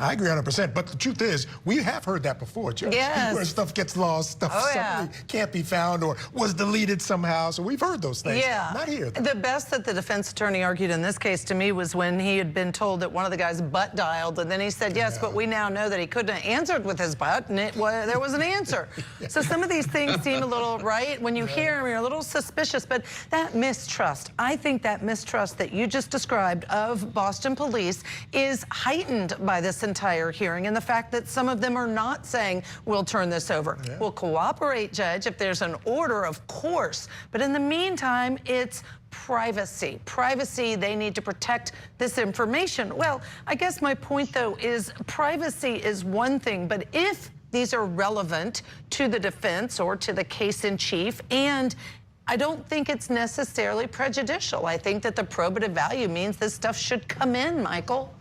I agree 100%. But the truth is, we have heard that before, Judge. Yes. Where stuff gets lost, stuff suddenly can't be found or was deleted somehow. So we've heard those things. Yeah. Not here, though. The best that the defense attorney argued in this case to me was when he had been told that one of the guys butt dialed, and then he said, yes, but we now know that he couldn't have answered with his butt, and there was an answer. So some of these things seem a little, right? When you hear them, you're a little suspicious, but that mistrust, I think that mistrust that you just described of Boston police is heightened by this entire hearing, and the fact that some of them are not saying, we'll turn this over. We'll cooperate, Judge, if there's an order, of course, but in the meantime, it's privacy. Privacy, they need to protect this information. Well, I guess my point, though, is privacy is one thing, but if these are relevant to the defense or to the case in chief, and I don't think it's necessarily prejudicial. I think that the probative value means this stuff should come in, Michael.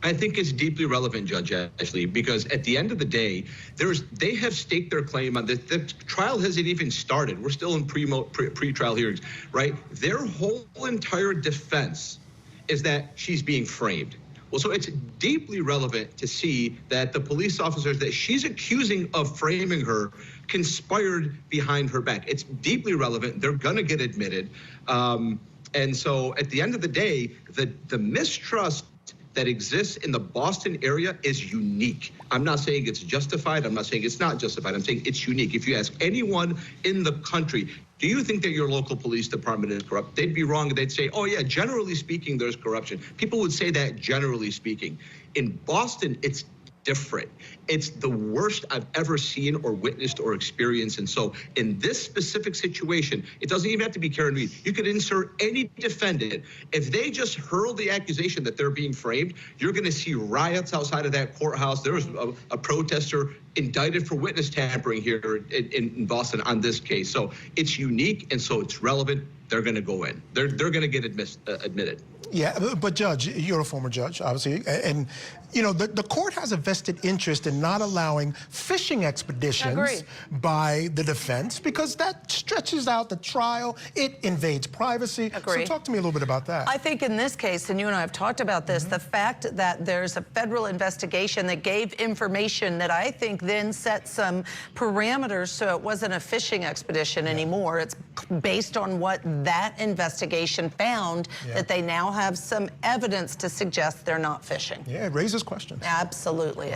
I think it's deeply relevant, Judge Ashley, because at the end of the day, they have staked their claim on this. The trial hasn't even started. We're still in pre-trial hearings, right? Their whole entire defense is that she's being framed. Well, so it's deeply relevant to see that the police officers that she's accusing of framing her conspired behind her back. It's deeply relevant. They're going to get admitted. And so at the end of the day, the mistrust that exists in the Boston area is unique. I'm not saying it's justified. I'm not saying it's not justified. I'm saying it's unique. If you ask anyone in the country, do you think that your local police department is corrupt? They'd be wrong. They'd say, oh, yeah, generally speaking, there's corruption. People would say that generally speaking. In Boston, it's different. It's the worst I've ever seen or witnessed or experienced. And so in this specific situation, it doesn't even have to be Karen Reed. You could insert any defendant. If they just hurl the accusation that they're being framed, you're going to see riots outside of that courthouse. There was a protester indicted for witness tampering here in Boston on this case. So it's unique, and so it's relevant. They're going to go in. They're going to get admitted. Yeah, but Judge, you're a former judge, obviously, and you know the court has a vested interest in not allowing fishing expeditions by the defense because that stretches out the trial. It invades privacy. So talk to me a little bit about that. I think in this case, and you and I have talked about this, the fact that there's a federal investigation that gave information that I think then set some parameters so it wasn't a fishing expedition anymore. It's based on what that investigation found that they now have some evidence to suggest they're not fishing. Yeah, it raises questions. Absolutely.